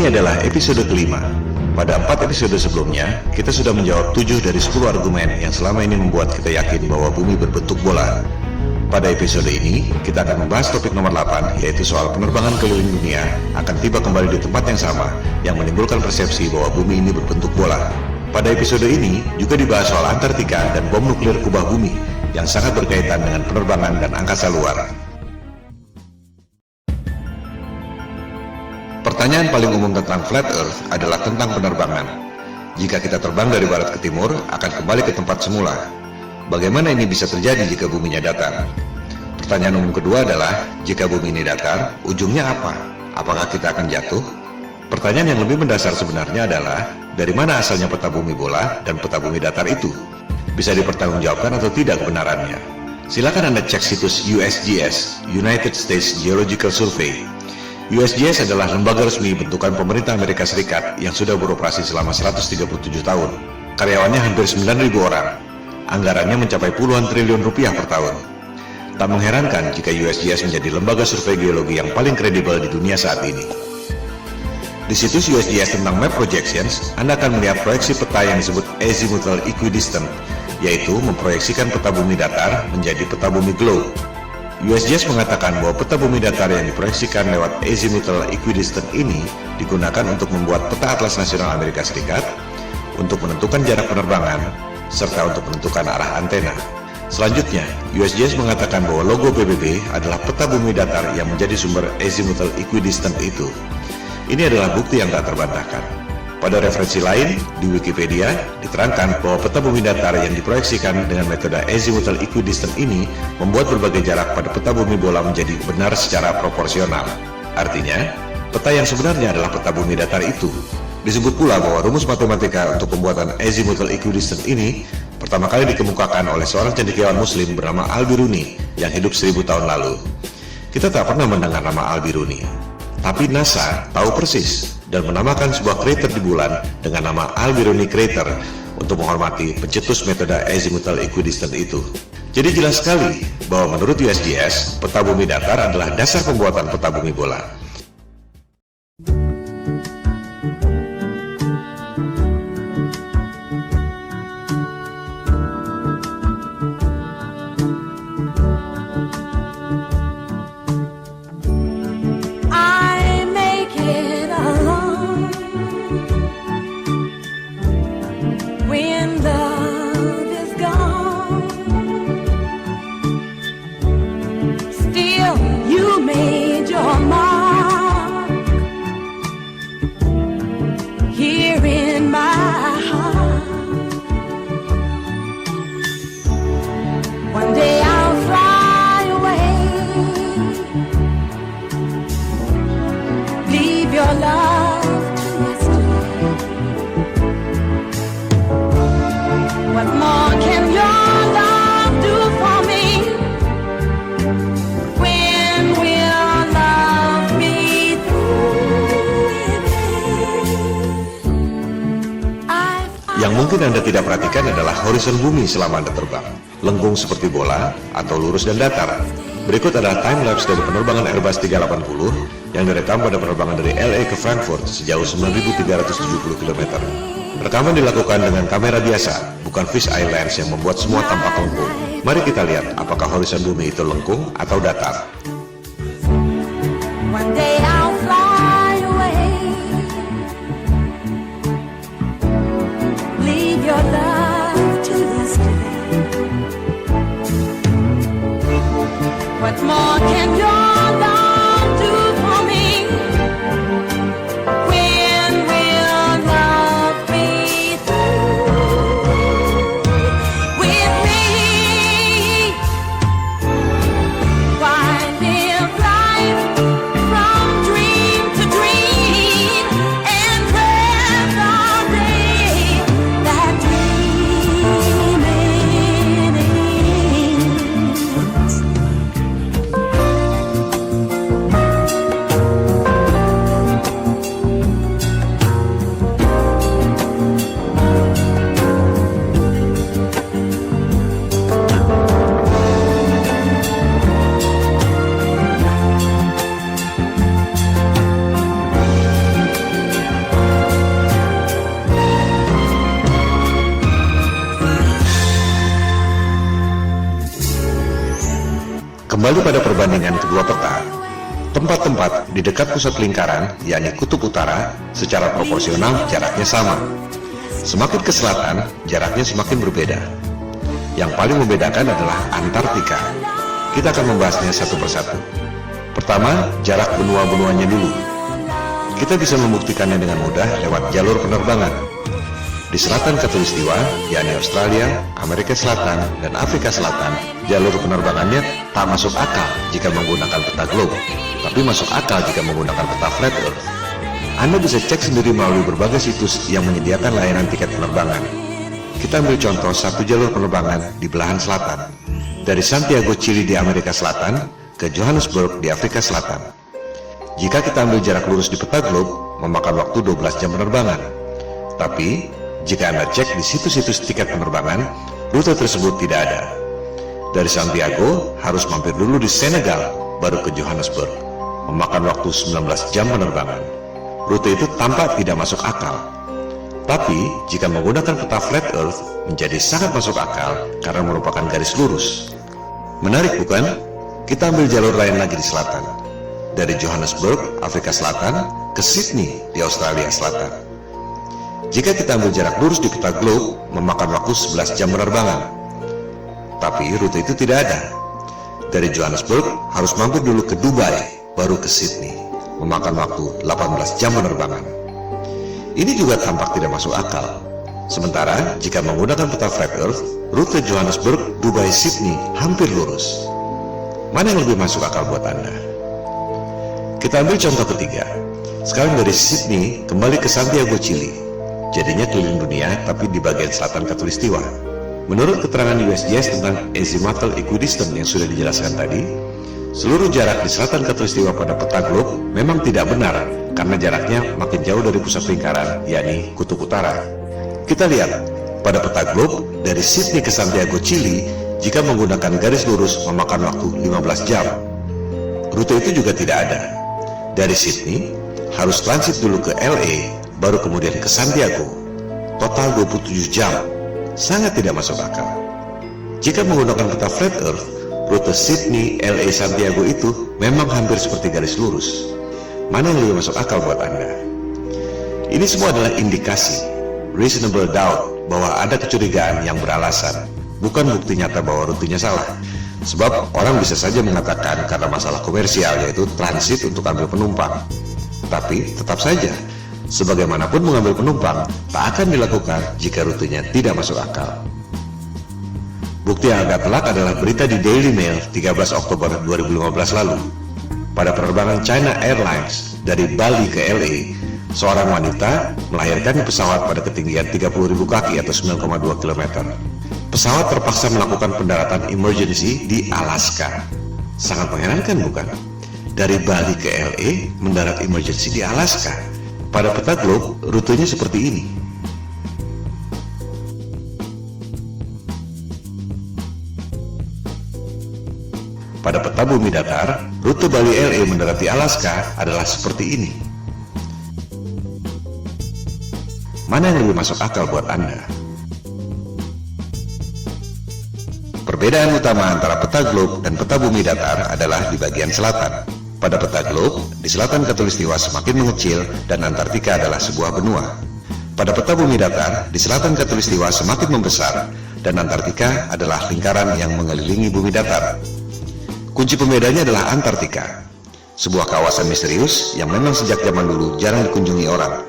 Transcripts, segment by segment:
Ini adalah episode kelima. Pada 4 episode sebelumnya, kita sudah menjawab 7 dari 10 argumen yang selama ini membuat kita yakin bahwa bumi berbentuk bola. Pada episode ini, kita akan membahas topik nomor 8, yaitu soal penerbangan keliling dunia akan tiba kembali di tempat yang sama, yang menimbulkan persepsi bahwa bumi ini berbentuk bola. Pada episode ini, juga dibahas soal Antartika dan bom nuklir kubah bumi, yang sangat berkaitan dengan penerbangan dan angkasa luar. Pertanyaan paling umum tentang flat earth adalah tentang penerbangan. Jika kita terbang dari barat ke timur, akan kembali ke tempat semula. Bagaimana ini bisa terjadi jika buminya datar? Pertanyaan umum kedua adalah, jika bumi ini datar, ujungnya apa? Apakah kita akan jatuh? Pertanyaan yang lebih mendasar sebenarnya adalah, dari mana asalnya peta bumi bola dan peta bumi datar itu? Bisa dipertanggungjawabkan atau tidak kebenarannya? Silakan Anda cek situs USGS, United States Geological Survey. USGS adalah lembaga resmi bentukan pemerintah Amerika Serikat yang sudah beroperasi selama 137 tahun. Karyawannya hampir 9.000 orang. Anggarannya mencapai puluhan triliun rupiah per tahun. Tak mengherankan jika USGS menjadi lembaga survei geologi yang paling kredibel di dunia saat ini. Di situs USGS tentang Map Projections, Anda akan melihat proyeksi peta yang disebut Azimuthal Equidistant, yaitu memproyeksikan peta bumi datar menjadi peta bumi globe. USGS mengatakan bahwa peta bumi datar yang diproyeksikan lewat Azimuthal Equidistant ini digunakan untuk membuat peta atlas nasional Amerika Serikat, untuk menentukan jarak penerbangan, serta untuk menentukan arah antena. Selanjutnya, USGS mengatakan bahwa logo PBB adalah peta bumi datar yang menjadi sumber Azimuthal Equidistant itu. Ini adalah bukti yang tak terbantahkan. Pada referensi lain, di Wikipedia, diterangkan bahwa peta bumi datar yang diproyeksikan dengan metode Azimuthal Equidistant ini membuat berbagai jarak pada peta bumi bola menjadi benar secara proporsional. Artinya, peta yang sebenarnya adalah peta bumi datar itu. Disebut pula bahwa rumus matematika untuk pembuatan Azimuthal Equidistant ini pertama kali dikemukakan oleh seorang cendekiawan muslim bernama Al-Biruni yang hidup 1000 tahun lalu. Kita tak pernah mendengar nama Al-Biruni, tapi NASA tahu persis dan menamakan sebuah krater di bulan dengan nama Al-Biruni Crater untuk menghormati pencetus metode Azimuthal Equidistant itu. Jadi jelas sekali bahwa menurut USGS, peta bumi datar adalah dasar pembuatan peta bumi bola. Yang mungkin Anda tidak perhatikan adalah horizon bumi selama Anda terbang. Lengkung seperti bola atau lurus dan datar. Berikut adalah time-lapse dari penerbangan Airbus 380 yang direkam pada penerbangan dari LA ke Frankfurt sejauh 9.370 km. Rekaman dilakukan dengan kamera biasa, bukan fisheye lens yang membuat semua tampak lengkung. Mari kita lihat apakah horizon bumi itu lengkung atau datar. What more can your love do for me? When will love be through with me? Why live life from dream to dream and dread the day that dreaming ends? Kembali pada perbandingan kedua peta, tempat-tempat di dekat pusat lingkaran, yakni kutub utara, secara proporsional jaraknya sama. Semakin ke selatan, jaraknya semakin berbeda. Yang paling membedakan adalah Antartika. Kita akan membahasnya satu persatu. Pertama, jarak benua-benuanya dulu. Kita bisa membuktikannya dengan mudah lewat jalur penerbangan. Di selatan Khatulistiwa, yakni Australia, Amerika Selatan, dan Afrika Selatan, jalur penerbangannya tak masuk akal jika menggunakan peta globe, tapi masuk akal jika menggunakan peta flat earth. Anda bisa cek sendiri melalui berbagai situs yang menyediakan layanan tiket penerbangan. Kita ambil contoh satu jalur penerbangan di belahan selatan, dari Santiago, Chili di Amerika Selatan ke Johannesburg di Afrika Selatan. Jika kita ambil jarak lurus di peta globe, memakan waktu 12 jam penerbangan. Tapi, jika Anda cek di situs-situs tiket penerbangan, rute tersebut tidak ada. Dari Santiago, harus mampir dulu di Senegal, baru ke Johannesburg. Memakan waktu 19 jam penerbangan. Rute itu tampak tidak masuk akal. Tapi, jika menggunakan peta flat earth, menjadi sangat masuk akal karena merupakan garis lurus. Menarik bukan? Kita ambil jalur lain lagi di selatan. Dari Johannesburg, Afrika Selatan, ke Sydney di Australia Selatan. Jika kita ambil jarak lurus di peta globe, memakan waktu 11 jam penerbangan. Tapi rute itu tidak ada. Dari Johannesburg, harus mampir dulu ke Dubai, baru ke Sydney. Memakan waktu 18 jam penerbangan. Ini juga tampak tidak masuk akal. Sementara, jika menggunakan peta flat earth, rute Johannesburg, Dubai, Sydney hampir lurus. Mana yang lebih masuk akal buat Anda? Kita ambil contoh ketiga. Sekarang dari Sydney, kembali ke Santiago, Chili. Jadinya keliling dunia, tapi di bagian selatan Khatulistiwa. Menurut keterangan USGS tentang azimuthal equidistant yang sudah dijelaskan tadi, seluruh jarak di selatan Khatulistiwa pada peta globe memang tidak benar karena jaraknya makin jauh dari pusat lingkaran, yakni kutub utara. Kita lihat, pada peta globe dari Sydney ke Santiago, Chili, jika menggunakan garis lurus memakan waktu 15 jam. Rute itu juga tidak ada. Dari Sydney, harus transit dulu ke LA, baru kemudian ke Santiago. Total 27 jam. Sangat tidak masuk akal. Jika menggunakan peta flat earth, rute Sydney, LA, Santiago itu memang hampir seperti garis lurus. Mana yang lebih masuk akal buat Anda? Ini semua adalah indikasi, reasonable doubt, bahwa ada kecurigaan yang beralasan, bukan bukti nyata bahwa rutenya salah. Sebab orang bisa saja mengatakan karena masalah komersial, yaitu transit untuk ambil penumpang. Tapi tetap saja, sebagaimanapun mengambil penumpang, tak akan dilakukan jika rutenya tidak masuk akal. Bukti yang agak telak adalah berita di Daily Mail 13 Oktober 2015 lalu. Pada penerbangan China Airlines dari Bali ke LA, seorang wanita melahirkan di pesawat pada ketinggian 30.000 kaki atau 9,2 km. Pesawat terpaksa melakukan pendaratan emergency di Alaska. Sangat mengherankan bukan? Dari Bali ke LA mendarat emergency di Alaska. Pada peta globe, rutenya seperti ini. Pada peta bumi datar, rute Bali LA mendarat di Alaska adalah seperti ini. Mana yang lebih masuk akal buat Anda? Perbedaan utama antara peta globe dan peta bumi datar adalah di bagian selatan. Pada peta globe, di selatan Khatulistiwa semakin mengecil dan Antartika adalah sebuah benua. Pada peta bumi datar, di selatan Khatulistiwa semakin membesar dan Antartika adalah lingkaran yang mengelilingi bumi datar. Kunci pembedanya adalah Antartika, sebuah kawasan misterius yang memang sejak zaman dulu jarang dikunjungi orang.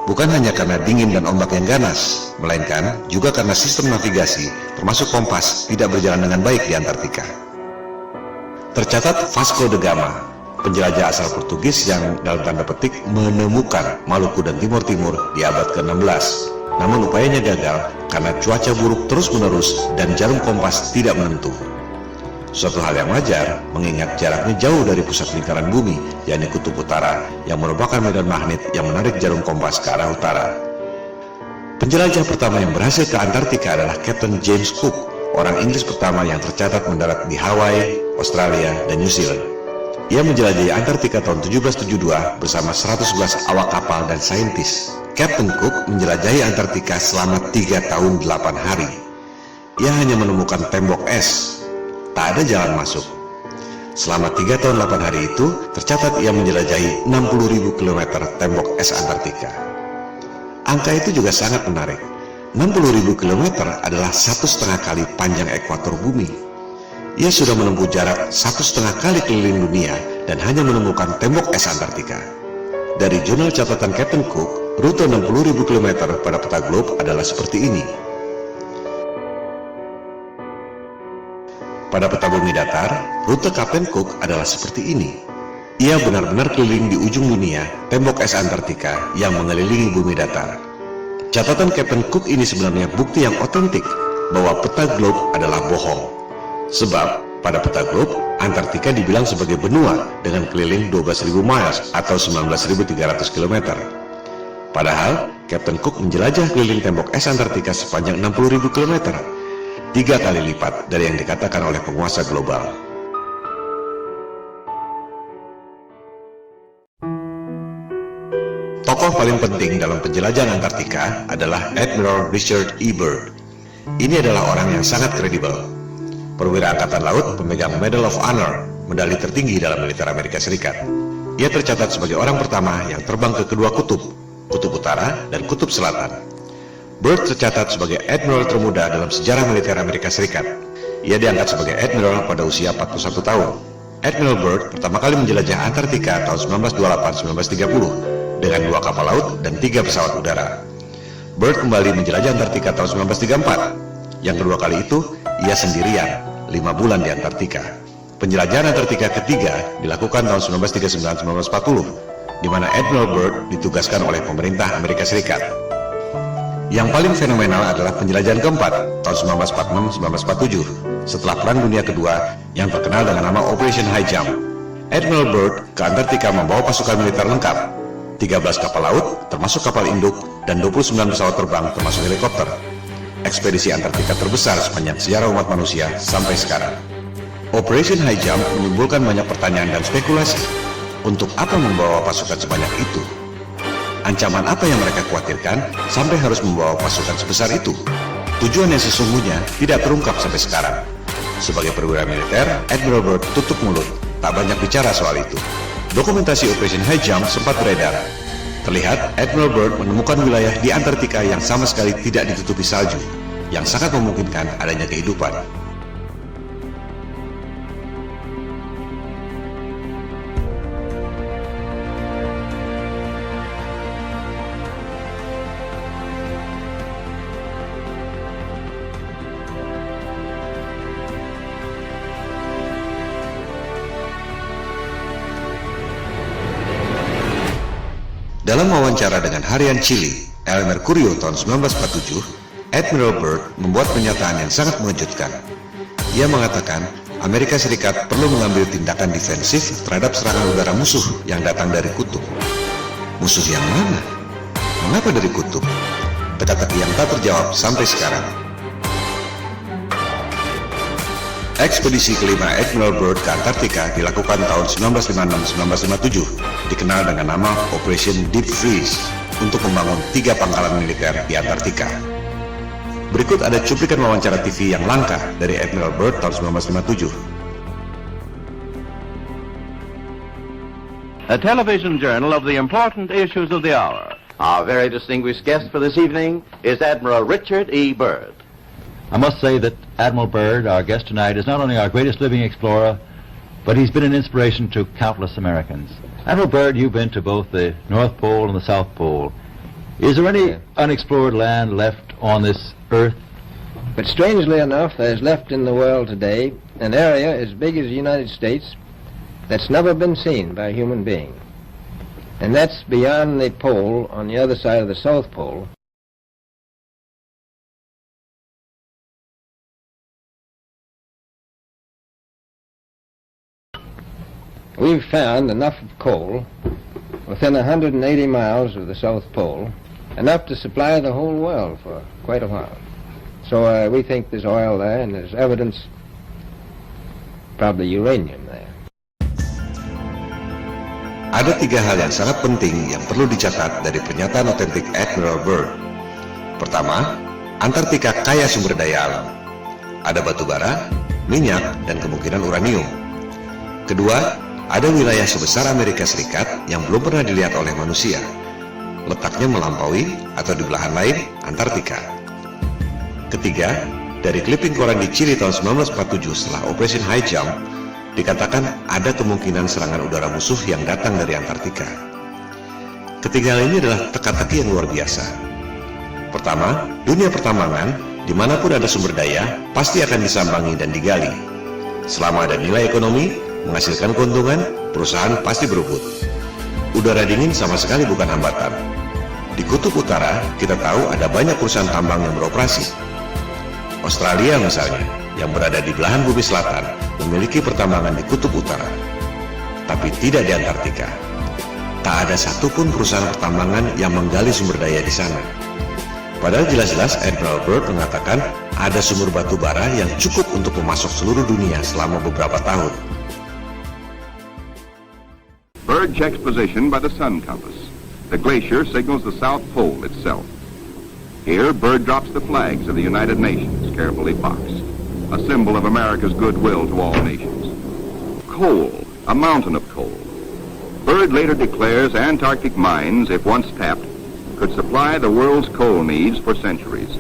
Bukan hanya karena dingin dan ombak yang ganas, melainkan juga karena sistem navigasi, termasuk kompas, tidak berjalan dengan baik di Antartika. Tercatat Vasco da Gama, penjelajah asal Portugis yang dalam tanda petik menemukan Maluku dan Timur Timur di abad ke-16. Namun upayanya gagal karena cuaca buruk terus-menerus dan jarum kompas tidak menentu. Suatu hal yang wajar mengingat jaraknya jauh dari pusat lingkaran bumi, yakni kutub utara, yang merupakan medan magnet yang menarik jarum kompas ke arah utara. Penjelajah pertama yang berhasil ke Antartika adalah Captain James Cook, orang Inggris pertama yang tercatat mendarat di Hawaii, Australia, dan New Zealand. Ia menjelajahi Antartika tahun 1772 bersama 111 awak kapal dan saintis. Captain Cook menjelajahi Antartika selama 3 tahun 8 hari. Ia hanya menemukan tembok es, tak ada jalan masuk. Selama 3 tahun 8 hari itu, tercatat ia menjelajahi 60.000 km tembok es Antartika. Angka itu juga sangat menarik. 60.000 km adalah 1,5 kali panjang ekuator bumi. Ia sudah menempuh jarak 1,5 kali keliling dunia dan hanya menemukan tembok es Antartika. Dari jurnal catatan Captain Cook, rute 60.000 km pada peta globe adalah seperti ini. Pada peta bumi datar, rute Captain Cook adalah seperti ini. Ia benar-benar keliling di ujung dunia, tembok es Antartika yang mengelilingi bumi datar. Catatan Captain Cook ini sebenarnya bukti yang otentik bahwa peta globe adalah bohong. Sebab, pada peta globe, Antartika dibilang sebagai benua dengan keliling 12.000 miles atau 19.300 km. Padahal, Captain Cook menjelajah keliling tembok es Antartika sepanjang 60.000 km, 3 kali lipat dari yang dikatakan oleh penguasa global. Tokoh paling penting dalam penjelajahan Antartika adalah Admiral Richard E. Byrd. Ini adalah orang yang sangat kredibel. Perwira Angkatan Laut pemegang Medal of Honor, medali tertinggi dalam militer Amerika Serikat. Ia tercatat sebagai orang pertama yang terbang ke kedua kutub, kutub utara dan kutub selatan. Byrd tercatat sebagai admiral termuda dalam sejarah militer Amerika Serikat. Ia diangkat sebagai admiral pada usia 41 tahun. Admiral Byrd pertama kali menjelajah Antartika tahun 1928-1930 dengan 2 kapal laut dan 3 pesawat udara. Byrd kembali menjelajah Antartika tahun 1934. Yang kedua kali itu, ia sendirian, 5 bulan di Antartika. Penjelajahan Antartika ketiga dilakukan tahun 1939-1940, di mana Admiral Byrd ditugaskan oleh pemerintah Amerika Serikat. Yang paling fenomenal adalah penjelajahan keempat, tahun 1946-1947, setelah Perang Dunia Kedua yang terkenal dengan nama Operation High Jump. Admiral Byrd ke Antartika membawa pasukan militer lengkap, 13 kapal laut, termasuk kapal induk, dan 29 pesawat terbang, termasuk helikopter. Ekspedisi Antartika terbesar sepanjang sejarah umat manusia sampai sekarang. Operation High Jump menimbulkan banyak pertanyaan dan spekulasi. Untuk apa membawa pasukan sebanyak itu? Ancaman apa yang mereka khawatirkan sampai harus membawa pasukan sebesar itu? Tujuan yang sesungguhnya tidak terungkap sampai sekarang. Sebagai perwira militer, Admiral Byrd tutup mulut, tak banyak bicara soal itu. Dokumentasi Operation High Jump sempat beredar. Terlihat Admiral Byrd menemukan wilayah di Antartika yang sama sekali tidak ditutupi salju, yang sangat memungkinkan adanya kehidupan. Dalam wawancara dengan harian Chile, El Mercurio tahun 1947, Admiral Byrd membuat pernyataan yang sangat mengejutkan. Ia mengatakan, Amerika Serikat perlu mengambil tindakan defensif terhadap serangan udara musuh yang datang dari kutub. Musuh yang mana? Mengapa dari kutub? Teka-teki yang tak terjawab sampai sekarang. Ekspedisi kelima Admiral Byrd ke Antartika dilakukan tahun 1956-1957, dikenal dengan nama Operation Deep Freeze, untuk membangun 3 pangkalan militer di Antartika. Berikut ada cuplikan wawancara TV yang langka dari Admiral Byrd tahun 1957. A television journal of the important issues of the hour. Our very distinguished guest for this evening is Admiral Richard E. Byrd. I must say that Admiral Byrd, our guest tonight, is not only our greatest living explorer, but he's been an inspiration to countless Americans. Admiral Byrd, you've been to both the North Pole and the South Pole. Is there any unexplored land left on this Earth? But strangely enough, there's left in the world today an area as big as the United States that's never been seen by a human being. And that's beyond the pole on the other side of the South Pole. We've found enough of coal within 180 miles of the South Pole, enough to supply the whole world for quite a while. So we think there's oil there, and there's evidence, probably uranium there. Ada 3 hal yang sangat penting yang perlu dicatat dari pernyataan otentik Admiral Byrd. Pertama, Antartika kaya sumber daya alam. Ada batu bara, minyak, dan kemungkinan uranium. Kedua, ada wilayah sebesar Amerika Serikat yang belum pernah dilihat oleh manusia. Letaknya melampaui atau di belahan lain Antartika. Ketiga, dari clipping koran di Chili tahun 1947 setelah Operation High Jump, dikatakan ada kemungkinan serangan udara musuh yang datang dari Antartika. Ketiga hal ini adalah teka-teki yang luar biasa. Pertama, dunia pertambangan, dimanapun ada sumber daya, pasti akan disambangi dan digali. Selama ada nilai ekonomi, menghasilkan keuntungan, perusahaan pasti berebut. Udara dingin sama sekali bukan hambatan. Di Kutub Utara, kita tahu ada banyak perusahaan tambang yang beroperasi. Australia misalnya, yang berada di belahan bumi selatan, memiliki pertambangan di Kutub Utara, tapi tidak di Antartika. Tak ada satupun perusahaan pertambangan yang menggali sumber daya di sana. Padahal jelas-jelas Admiral Byrd mengatakan ada sumber batu bara yang cukup untuk memasok seluruh dunia selama beberapa tahun. Byrd checks position by the sun compass. The glacier signals the South Pole itself. Here, Byrd drops the flags of the United Nations, carefully boxed, a symbol of America's goodwill to all nations. Coal, a mountain of coal. Byrd later declares Antarctic mines, if once tapped, could supply the world's coal needs for centuries.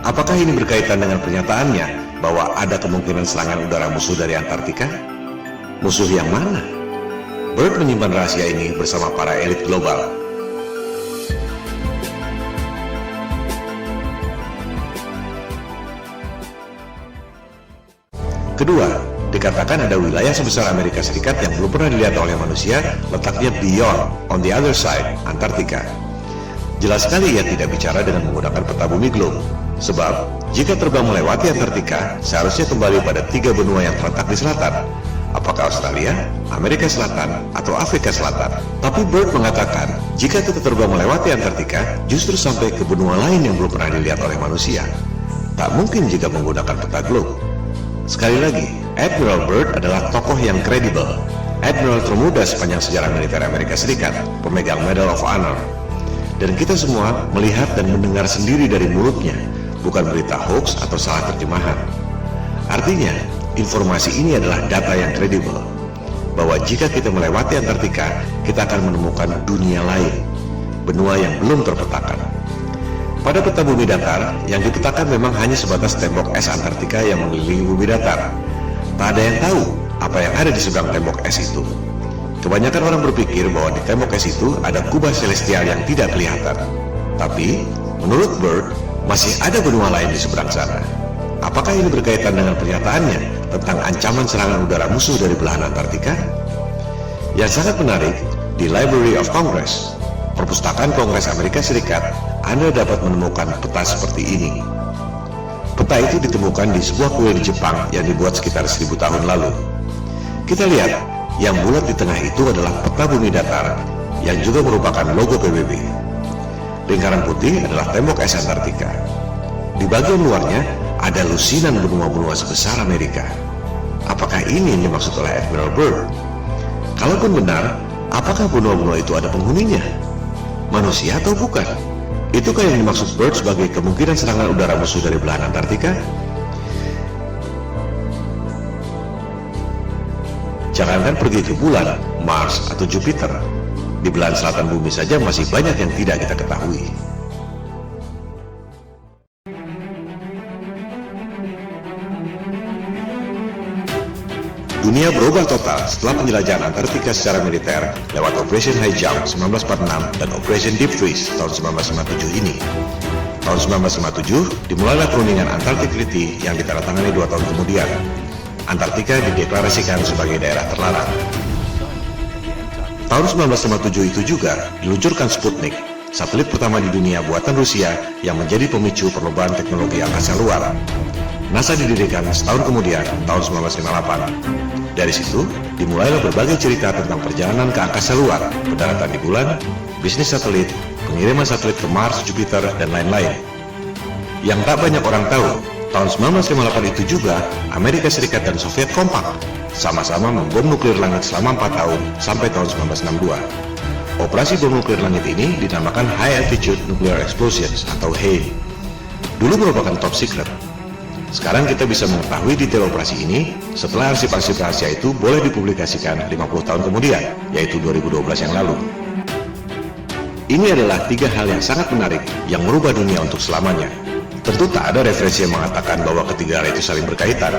Apakah ini berkaitan dengan pernyataannya bahwa ada kemungkinan serangan udara musuh dari Antartika? Musuh yang mana? Byrd menyimpan rahasia ini bersama para elit global. Kedua, dikatakan ada wilayah sebesar Amerika Serikat yang belum pernah dilihat oleh manusia, letaknya beyond, on the other side, Antartika. Jelas sekali ia tidak bicara dengan menggunakan peta bumi globe. Sebab, jika terbang melewati Antartika, seharusnya kembali pada 3 benua yang terletak di selatan. Apakah Australia, Amerika Selatan, atau Afrika Selatan? Tapi Byrd mengatakan, jika kita terbang melewati Antartika, justru sampai ke benua lain yang belum pernah dilihat oleh manusia. Tak mungkin jika menggunakan peta globe. Sekali lagi, Admiral Byrd adalah tokoh yang kredibel. Admiral termuda sepanjang sejarah militer Amerika Serikat, pemegang Medal of Honor. Dan kita semua melihat dan mendengar sendiri dari mulutnya, bukan berita hoax atau salah terjemahan. Artinya, informasi ini adalah data yang kredibel, bahwa jika kita melewati Antartika, kita akan menemukan dunia lain, benua yang belum terpetakan. Pada peta bumi datar, yang dipetakan memang hanya sebatas tembok es Antartika yang mengelilingi bumi datar. Tak ada yang tahu apa yang ada di seberang tembok es itu. Kebanyakan orang berpikir bahwa di tembok es itu ada kubah celestial yang tidak kelihatan. Tapi, menurut Byrd, masih ada benua lain di seberang sana. Apakah ini berkaitan dengan pernyataannya tentang ancaman serangan udara musuh dari belahan Antartika? Yang sangat menarik, di Library of Congress, Perpustakaan Kongres Amerika Serikat, Anda dapat menemukan peta seperti ini. Peta itu ditemukan di sebuah kuil di Jepang yang dibuat sekitar 1000 tahun lalu. Kita lihat, yang bulat di tengah itu adalah peta bumi datar, yang juga merupakan logo PBB. Lingkaran putih adalah tembok es Antartika. Di bagian luarnya ada lusinan benua-benua sebesar Amerika. Apakah ini yang dimaksud oleh Admiral Byrd? Kalaupun benar, apakah benua-benua itu ada penghuninya? Manusia atau bukan? Itukah yang dimaksud Byrd sebagai kemungkinan serangan udara musuh dari belahan Antartika? Jangankan pergi ke bulan, Mars, atau Jupiter. Di belahan selatan bumi saja masih banyak yang tidak kita ketahui. Dunia berubah total setelah penjelajahan Antartika secara militer lewat Operation High Jump 1946 dan Operation Deep Freeze tahun 1957 ini. Tahun 1957 dimulailah perundingan Antarctic Treaty yang ditandatangani 2 tahun kemudian. Antartika dideklarasikan sebagai daerah terlarang. Tahun 1957 itu juga diluncurkan Sputnik, satelit pertama di dunia buatan Rusia yang menjadi pemicu perlombaan teknologi angkasa luar. NASA didirikan setahun kemudian, tahun 1958. Dari situ, dimulailah berbagai cerita tentang perjalanan ke angkasa luar, pendaratan di bulan, bisnis satelit, pengiriman satelit ke Mars, Jupiter, dan lain-lain. Yang tak banyak orang tahu, tahun 1958 itu juga, Amerika Serikat dan Soviet kompak, sama-sama membom nuklir langit selama 4 tahun sampai tahun 1962. Operasi bom nuklir langit ini dinamakan High Altitude Nuclear Explosions atau HANE. Dulu merupakan top secret. Sekarang kita bisa mengetahui detail operasi ini setelah arsip-arsip rahasia itu boleh dipublikasikan 50 tahun kemudian, yaitu 2012 yang lalu. Ini adalah 3 hal yang sangat menarik yang merubah dunia untuk selamanya. Tentu tak ada referensi yang mengatakan bahwa ketiga hal itu saling berkaitan.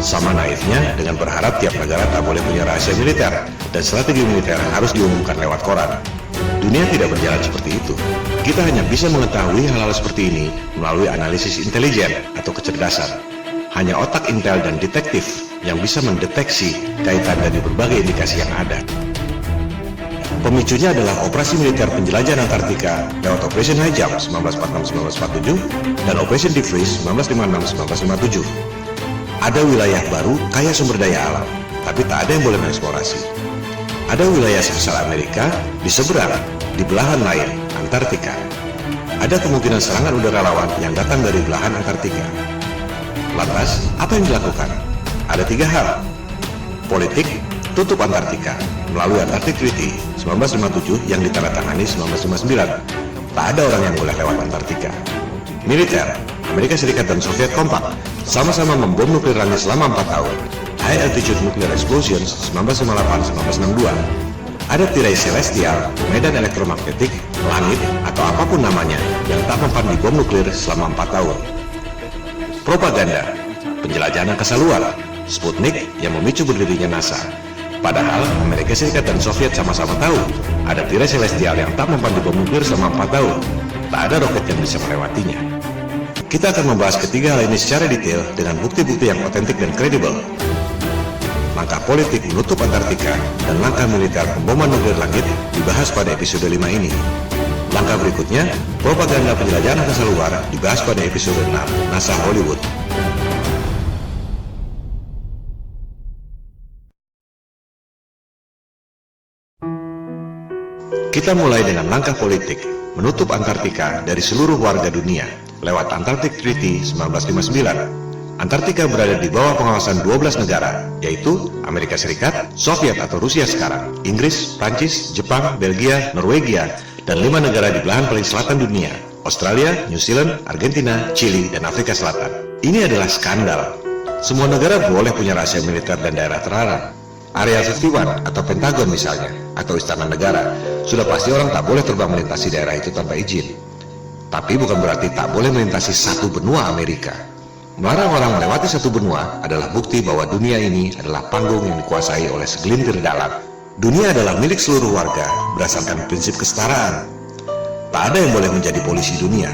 Sama naifnya dengan berharap tiap negara tak boleh punya rahasia militer dan strategi militer harus diumumkan lewat koran. Dunia tidak berjalan seperti itu. Kita hanya bisa mengetahui hal-hal seperti ini melalui analisis intelijen atau kecerdasan. Hanya otak intel dan detektif yang bisa mendeteksi kaitan dari berbagai indikasi yang ada. Pemicunya adalah operasi militer penjelajahan Antartika lewat Operation High Jump 1946-1947 dan Operation Deep Freeze 1956-1957. Ada wilayah baru kaya sumber daya alam, tapi tak ada yang boleh mengeksplorasi. Ada wilayah sebesar Amerika di seberang, di belahan lain, Antartika. Ada kemungkinan serangan udara lawan yang datang dari belahan Antartika. Lantas, apa yang dilakukan? Ada 3 hal. Politik, tutup Antartika melalui Antarctic Treaty 1957 yang ditandatangani 1959. Tak ada orang yang boleh lewat Antartika. Militer, Amerika Serikat dan Soviet kompak, sama-sama membom nuklir langit selama 4 tahun. High Altitude Nuclear Explosions 1958-1962. Ada tirai celestial, medan elektromagnetik, langit, atau apapun namanya yang tak mempan di bom nuklir selama 4 tahun. Propaganda, penjelajahan angkasa luar, Sputnik yang memicu berdirinya NASA. Padahal Amerika Serikat dan Soviet sama-sama tahu ada tirai celestial yang tak mempan di bom nuklir selama 4 tahun. Tak ada roket yang bisa melewatinya. Kita akan membahas ketiga hal ini secara detail dengan bukti-bukti yang otentik dan kredibel. Langkah politik menutup Antartika dan langkah militer pemboman nuklir langit dibahas pada episode 5 ini. Langkah berikutnya, propaganda penjelajahan angkasa luar dibahas pada episode 6, NASA Hollywood. Kita mulai dengan langkah politik, menutup Antartika dari seluruh warga dunia lewat Antarctic Treaty 1959. Antartika berada di bawah pengawasan 12 negara, yaitu Amerika Serikat, Soviet atau Rusia sekarang, Inggris, Prancis, Jepang, Belgia, Norwegia, dan 5 negara di belahan paling selatan dunia, Australia, New Zealand, Argentina, Chili, dan Afrika Selatan. Ini adalah skandal. Semua negara boleh punya rahasia militer dan daerah terlarang. Area 51 atau Pentagon misalnya, atau Istana Negara, sudah pasti orang tak boleh terbang melintasi daerah itu tanpa izin. Tapi bukan berarti tak boleh melintasi satu benua Amerika. Melarang orang melewati satu benua adalah bukti bahwa dunia ini adalah panggung yang dikuasai oleh segelintir dalang. Dunia adalah milik seluruh warga berdasarkan prinsip kesetaraan. Tak ada yang boleh menjadi polisi dunia.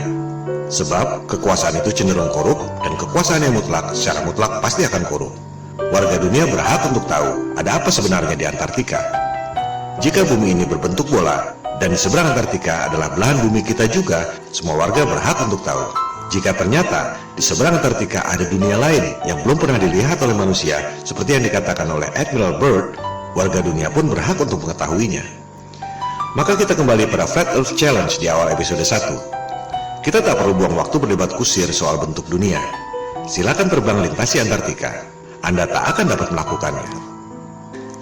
Sebab kekuasaan itu cenderung korup dan kekuasaan yang mutlak secara mutlak pasti akan korup. Warga dunia berhak untuk tahu ada apa sebenarnya di Antartika. Jika bumi ini berbentuk bola dan di seberang Antartika adalah belahan bumi kita juga, semua warga berhak untuk tahu. Jika ternyata di seberang Antartika ada dunia lain yang belum pernah dilihat oleh manusia, seperti yang dikatakan oleh Admiral Byrd, warga dunia pun berhak untuk mengetahuinya. Maka kita kembali pada Flat Earth Challenge di awal episode 1. Kita tak perlu buang waktu berdebat kusir soal bentuk dunia. Silakan terbang lintasi Antartika. Anda tak akan dapat melakukannya.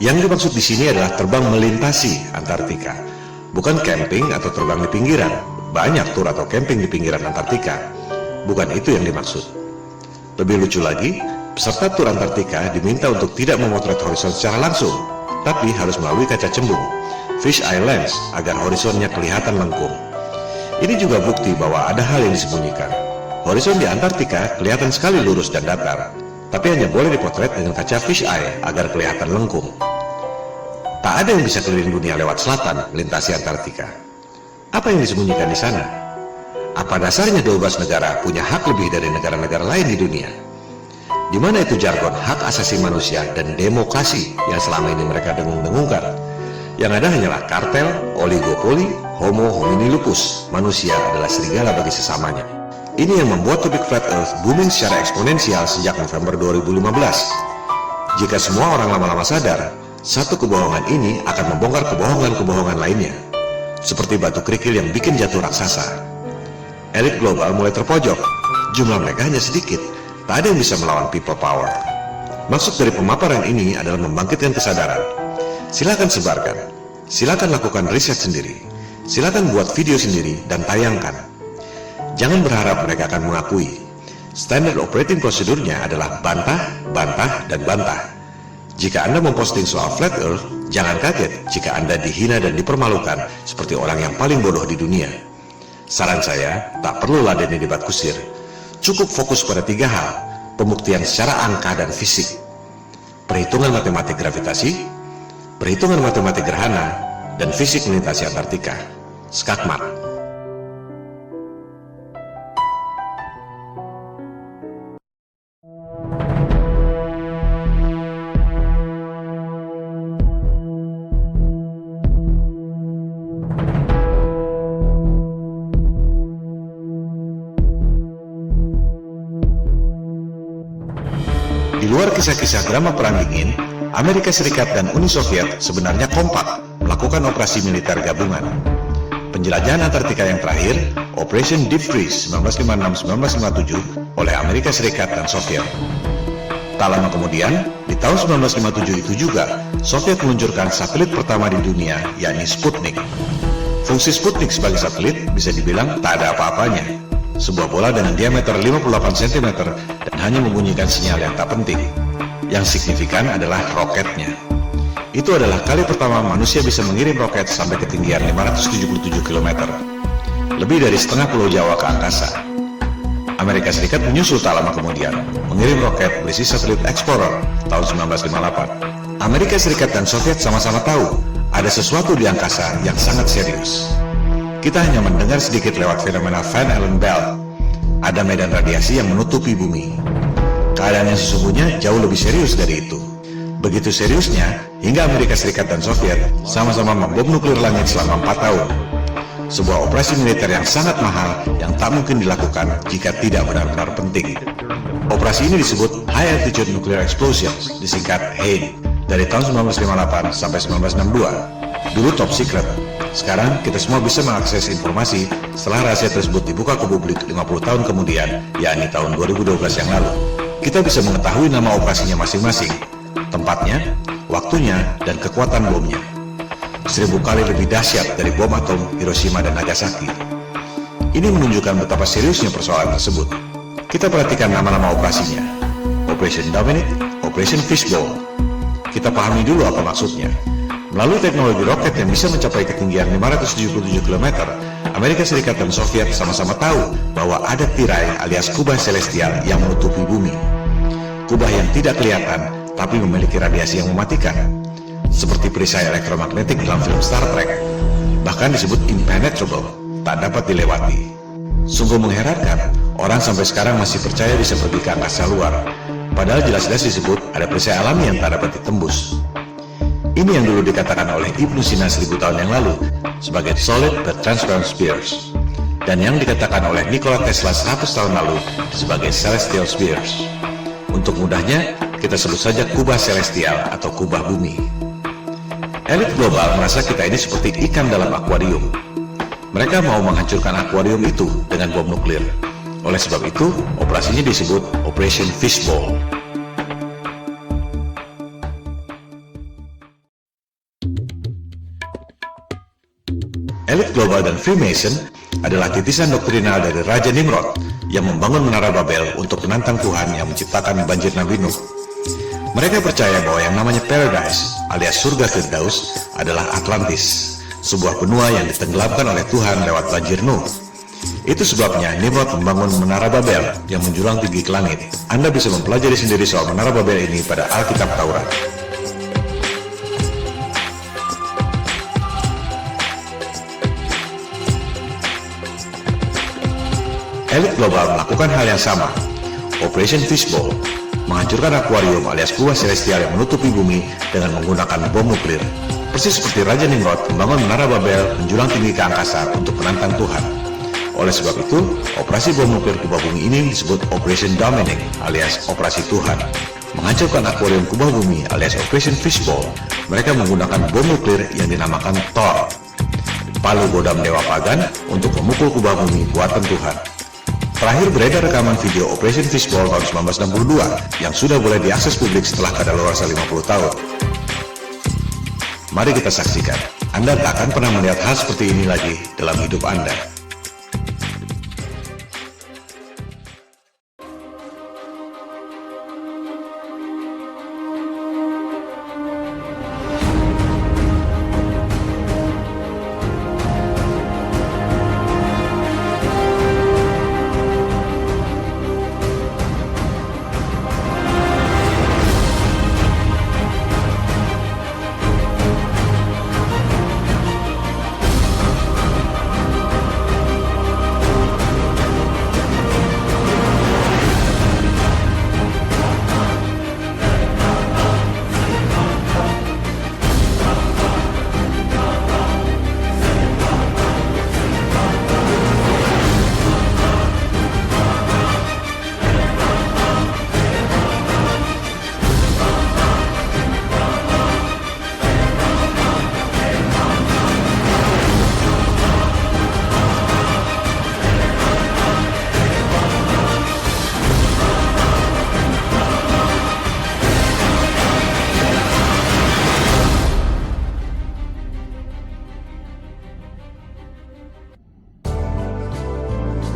Yang dimaksud di sini adalah terbang melintasi Antartika, bukan camping atau terbang di pinggiran. Banyak tur atau camping di pinggiran Antartika. Bukan itu yang dimaksud. Lebih lucu lagi, peserta tur Antartika diminta untuk tidak memotret horizon secara langsung, tapi harus melalui kaca cembung, fish eye lens, agar horizonnya kelihatan lengkung. Ini juga bukti bahwa ada hal yang disembunyikan. Horizon di Antartika kelihatan sekali lurus dan datar, tapi hanya boleh dipotret dengan kaca fish eye agar kelihatan lengkung. Tak ada yang bisa keliling dunia lewat selatan melintasi Antartika. Apa yang disembunyikan di sana? Apa dasarnya 12 negara punya hak lebih dari negara-negara lain di dunia? Di mana itu jargon hak asasi manusia dan demokrasi yang selama ini mereka dengung-dengungkan? Yang ada hanyalah kartel, oligopoli, homo homini lupus. Manusia adalah serigala bagi sesamanya. Ini yang membuat topik Flat Earth booming secara eksponensial sejak November 2015. Jika semua orang lama-lama sadar, satu kebohongan ini akan membongkar kebohongan-kebohongan lainnya. Seperti batu kerikil yang bikin jatuh raksasa. Elit global mulai terpojok. Jumlah mereka hanya sedikit. Tak ada yang bisa melawan people power. Maksud dari pemaparan ini adalah membangkitkan kesadaran. Silakan sebarkan. Silakan lakukan riset sendiri. Silakan buat video sendiri dan tayangkan. Jangan berharap mereka akan mengakui. Standard operating prosedurnya adalah bantah, bantah, dan bantah. Jika Anda memposting soal Flat Earth, jangan kaget jika Anda dihina dan dipermalukan seperti orang yang paling bodoh di dunia. Saran saya, tak perlu ladeni debat kusir. Cukup fokus pada 3 hal, pembuktian secara angka dan fisik. Perhitungan matematik gravitasi, perhitungan matematik gerhana, dan fisik melintasi Antartika. Skakmat. Di luar kisah-kisah drama Perang Dingin, Amerika Serikat dan Uni Soviet sebenarnya kompak melakukan operasi militer gabungan. Penjelajahan Antartika yang terakhir, Operation Deep Freeze 1956-1957 oleh Amerika Serikat dan Soviet. Tak lama kemudian, di tahun 1957 itu juga, Soviet meluncurkan satelit pertama di dunia, yakni Sputnik. Fungsi Sputnik sebagai satelit bisa dibilang tak ada apa-apanya. Sebuah bola dengan diameter 58 cm dan hanya membunyikan sinyal yang tak penting. Yang signifikan adalah roketnya. Itu adalah kali pertama manusia bisa mengirim roket sampai ketinggian 577 km. Lebih dari setengah pulau Jawa ke angkasa. Amerika Serikat menyusul tak lama kemudian, mengirim roket berisi satelit Explorer tahun 1958. Amerika Serikat dan Soviet sama-sama tahu ada sesuatu di angkasa yang sangat serius. Kita hanya mendengar sedikit lewat fenomena Van Allen Belt. Ada medan radiasi yang menutupi bumi. Keadaan yang sesungguhnya jauh lebih serius dari itu. Begitu seriusnya, hingga Amerika Serikat dan Soviet sama-sama membom nuklir langit selama 4 tahun. Sebuah operasi militer yang sangat mahal yang tak mungkin dilakukan jika tidak benar-benar penting. Operasi ini disebut High Altitude Nuclear Explosions, disingkat HANE, dari tahun 1958 sampai 1962. Dulu top secret. Sekarang kita semua bisa mengakses informasi setelah rahasia tersebut dibuka ke publik 50 tahun kemudian, yakni tahun 2012 yang lalu. Kita bisa mengetahui nama operasinya masing-masing, tempatnya, waktunya, dan kekuatan bomnya. 1000 kali lebih dahsyat dari bom atom Hiroshima dan Nagasaki. Ini menunjukkan betapa seriusnya persoalan tersebut. Kita perhatikan nama-nama operasinya. Operation Dominic, Operation Fishbowl. Kita pahami dulu apa maksudnya. Melalui teknologi roket yang bisa mencapai ketinggian 577 km, Amerika Serikat dan Soviet sama-sama tahu bahwa ada tirai alias kubah celestial yang menutupi bumi. Kubah yang tidak kelihatan, tapi memiliki radiasi yang mematikan. Seperti perisai elektromagnetik dalam film Star Trek. Bahkan disebut impenetrable, tak dapat dilewati. Sungguh mengherankan, orang sampai sekarang masih percaya bisa pergi ke angkasa luar. Padahal jelas-jelas disebut ada perisai alami yang tak dapat ditembus. Ini yang dulu dikatakan oleh Ibnu Sina 1000 tahun yang lalu sebagai solid but transparent spheres, dan yang dikatakan oleh Nikola Tesla 100 tahun lalu sebagai celestial spheres. Untuk mudahnya, kita sebut saja kubah celestial atau kubah bumi. Elit global merasa kita ini seperti ikan dalam akuarium. Mereka mau menghancurkan akuarium itu dengan bom nuklir. Oleh sebab itu, operasinya disebut Operation Fishbowl. Elit global dan Freemason adalah titisan doktrinal dari Raja Nimrod yang membangun Menara Babel untuk menantang Tuhan yang menciptakan banjir Nabi Nuh. Mereka percaya bahwa yang namanya Paradise alias surga Firdaus adalah Atlantis, sebuah benua yang ditenggelamkan oleh Tuhan lewat banjir Nuh. Itu sebabnya Nimrod membangun Menara Babel yang menjulang tinggi ke langit. Anda bisa mempelajari sendiri soal Menara Babel ini pada Alkitab Taurat. Elit global melakukan hal yang sama, Operation Fishbowl, menghancurkan akuarium alias kubah celestial yang menutupi bumi dengan menggunakan bom nuklir. Persis seperti Raja Nimrod membangun menara Babel menjulang tinggi ke angkasa untuk menantang Tuhan. Oleh sebab itu, operasi bom nuklir kubah bumi ini disebut Operation Dominic alias Operasi Tuhan. Menghancurkan akuarium kubah bumi alias Operation Fishbowl, mereka menggunakan bom nuklir yang dinamakan Thor, palu godam dewa pagan untuk memukul kubah bumi buatan Tuhan. Terakhir beredar rekaman video Operation Fishbowl tahun 1962 yang sudah boleh diakses publik setelah kadaluarsa 50 tahun. Mari kita saksikan. Anda tak akan pernah melihat hal seperti ini lagi dalam hidup Anda.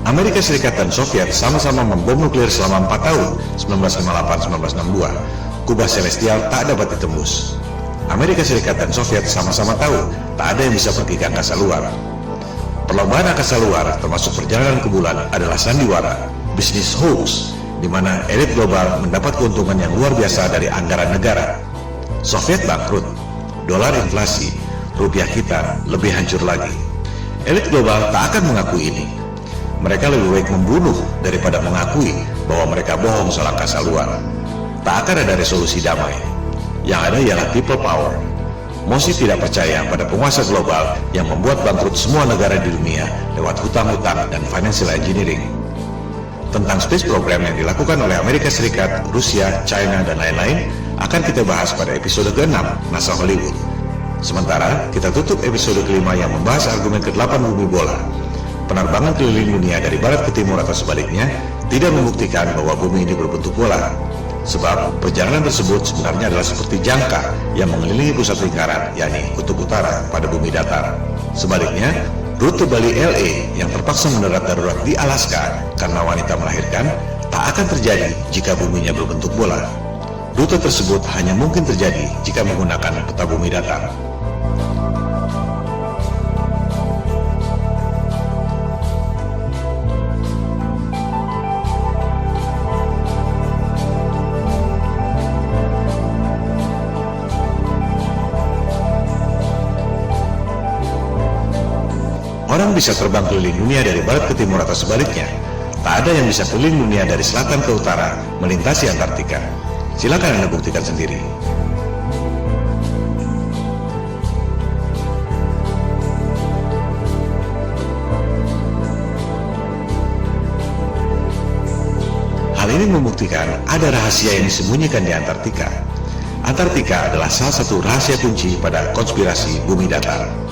Amerika Serikat dan Soviet sama-sama membom nuklir selama 4 tahun, 1958-1962. Kubah celestial tak dapat ditembus. Amerika Serikat dan Soviet sama-sama tahu tak ada yang bisa pergi ke angkasa luar. Perlombaan angkasa luar, termasuk perjalanan ke bulan, adalah sandiwara, bisnis hoax, di mana elit global mendapat keuntungan yang luar biasa dari anggaran negara. Soviet bangkrut, dolar inflasi, rupiah kita lebih hancur lagi. Elit global tak akan mengakui ini. Mereka lebih baik membunuh daripada mengakui bahwa mereka bohong soal angkasa luar. Tak akan ada resolusi damai. Yang ada ialah people power. Mosi tidak percaya pada penguasa global yang membuat bangkrut semua negara di dunia lewat hutang-hutang dan financial engineering. Tentang space program yang dilakukan oleh Amerika Serikat, Rusia, China, dan lain-lain akan kita bahas pada episode ke-6 NASA Hollywood. Sementara kita tutup episode ke-5 yang membahas argumen ke-8 bumi bola. Penerbangan keliling dunia dari barat ke timur atau sebaliknya tidak membuktikan bahwa bumi ini berbentuk bola. Sebab perjalanan tersebut sebenarnya adalah seperti jangka yang mengelilingi pusat lingkaran, yakni kutub utara pada bumi datar. Sebaliknya, rute Bali LA yang terpaksa mendarat darurat di Alaska karena wanita melahirkan tak akan terjadi jika buminya berbentuk bola. Rute tersebut hanya mungkin terjadi jika menggunakan peta bumi datar. Orang bisa terbang keliling dunia dari barat ke timur atau sebaliknya. Tak ada yang bisa keliling dunia dari selatan ke utara, melintasi Antartika. Silakan Anda buktikan sendiri. Hal ini membuktikan ada rahasia yang disembunyikan di Antartika. Antartika adalah salah satu rahasia kunci pada konspirasi bumi datar.